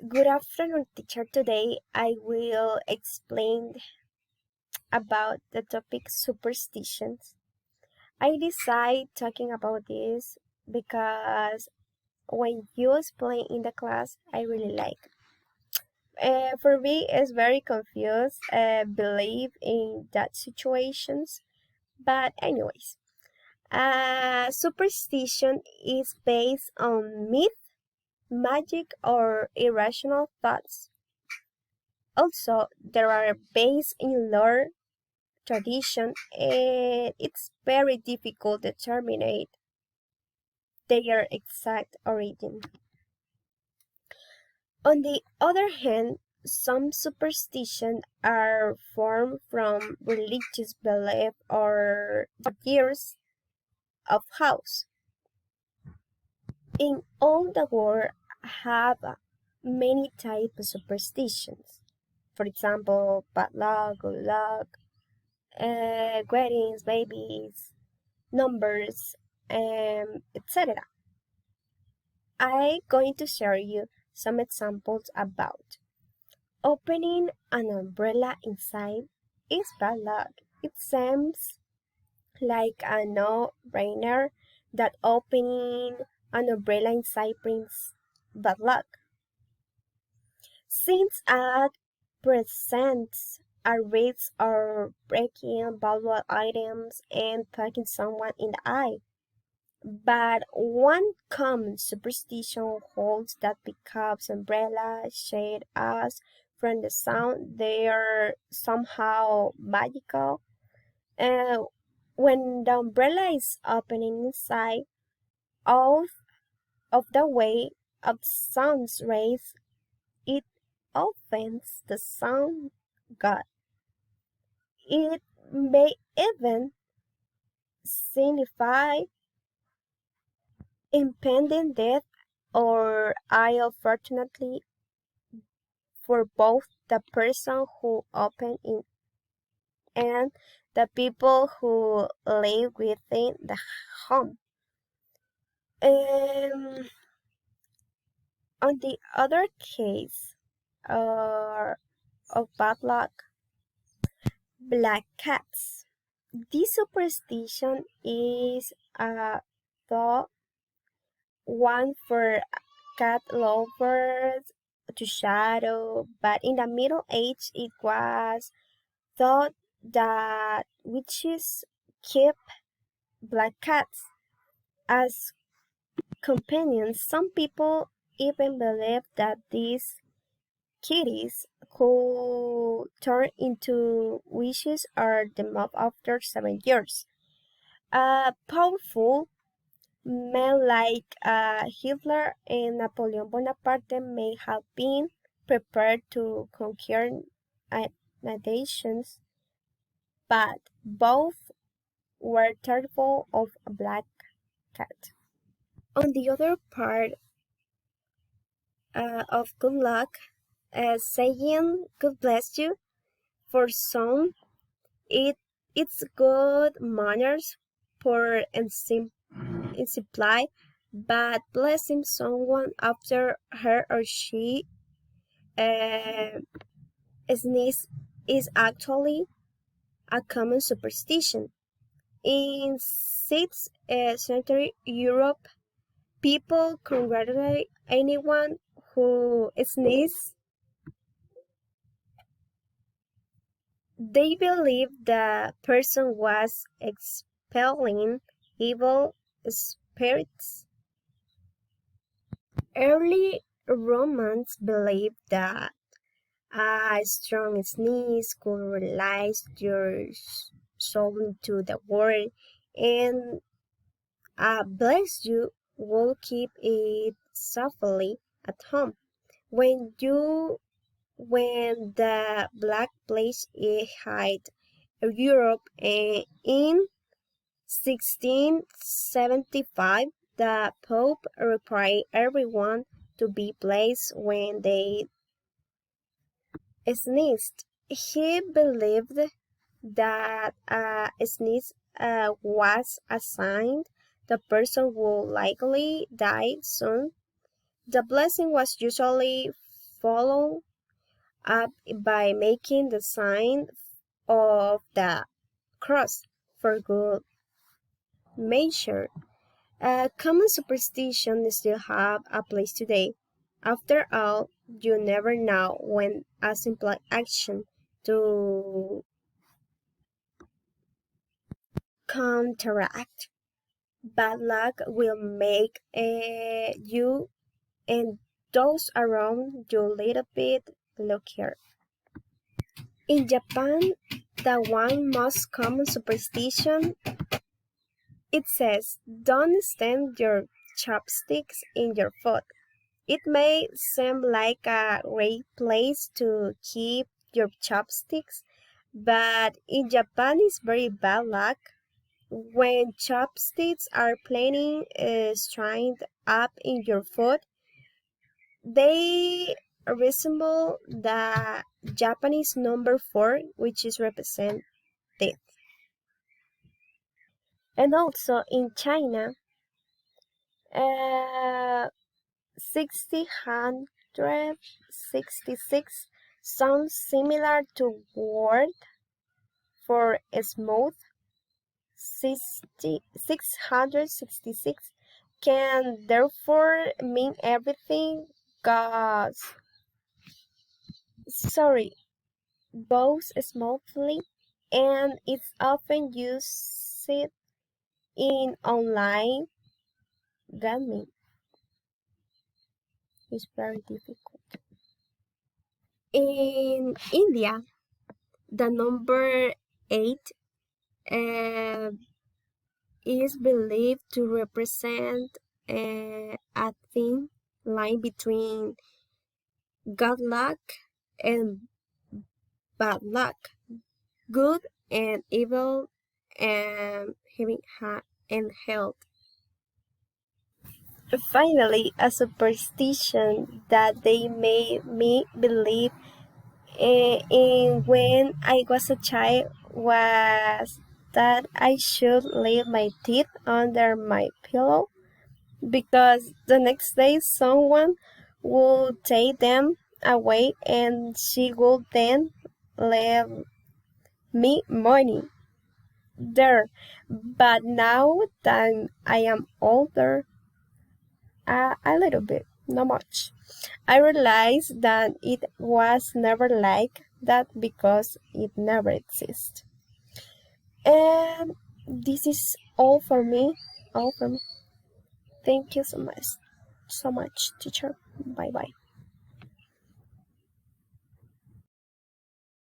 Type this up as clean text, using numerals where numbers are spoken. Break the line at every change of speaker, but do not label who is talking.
Good afternoon, teacher. Today I will explain about the topic superstitions. I decide talking about this because when you explain in the class, I really like. For me, it's very confused, believe in that situations. But anyways, superstition is based on myth, magic, or irrational thoughts. Also, there are based in lore, tradition, and it's very difficult to determine their exact origin. On the other hand, some superstitions are formed from religious belief or years of house. In all the world have many types of superstitions. For example, bad luck, good luck, weddings, babies, numbers, etc. I'm going to share you some examples about opening an umbrella inside is bad luck. It seems like a no-brainer that opening an umbrella inside brings bad luck. Since it presents a risk of breaking valuable items and poking someone in the eye. But one common superstition holds that because umbrellas shade us from the sun, they are somehow magical. Uh, when the umbrella is opening inside, out of the way of sun's rays, it offends the sun god. It may even signify impending death or unfortunately for both the person who opened it and the people who live within the home. And on the other case of bad luck, black cats. This superstition is a thought one for cat lovers to shadow, but in the Middle Age it was thought that witches keep black cats as companions. Some people even believe that these kitties could turn into witches or demon after 7 years. Powerful men like Hitler and Napoleon Bonaparte may have been prepared to conquer nations, but both were terrible of a black cat. On the other part of good luck, saying "God bless you" for some, it it's good manners for imply, but blessing someone after her or she uh, sneeze is actually a common superstition. In 6th century Europe, people congratulate anyone who sneezes. They believed the person was expelling evil spirits. Early Romans believed that a strong sneeze could release your soul into the world, and a bless you will keep it softly at home. When you when the Black Plague hit Europe in 1675, the Pope required everyone to be blessed when they sneezed. He believed that a sneeze was a sign the person would likely die soon. The blessing was usually follow up by making the sign of the cross for good measure. A common superstition still have a place today. After all, you never know when a simple action to counteract bad luck will make you and those around you a little bit luckier. In Japan, the one most common superstition it says don't stand your chopsticks in your food. It may seem like a great place to keep your chopsticks, but in Japan it's very bad luck. When chopsticks are planning straight up in your food, they resemble the Japanese number 4, which is represent death. And also in China, uh, 666 sounds similar to word for smooth. 666 can therefore mean everything goes goes smoothly, and it's often used in online gaming. It's very difficult. In India, the number 8 uh, is believed to represent a thin line between good luck and bad luck, good and evil, and and health. Finally, a superstition that they made me believe in when I was a child was that I should leave my teeth under my pillow because the next day someone would take them away and she would then leave me money there. But now that I am older, a little bit, not much, I realized that it was never like that because it never exists. And this is all for me. All for me. Thank you so much, teacher. Bye bye.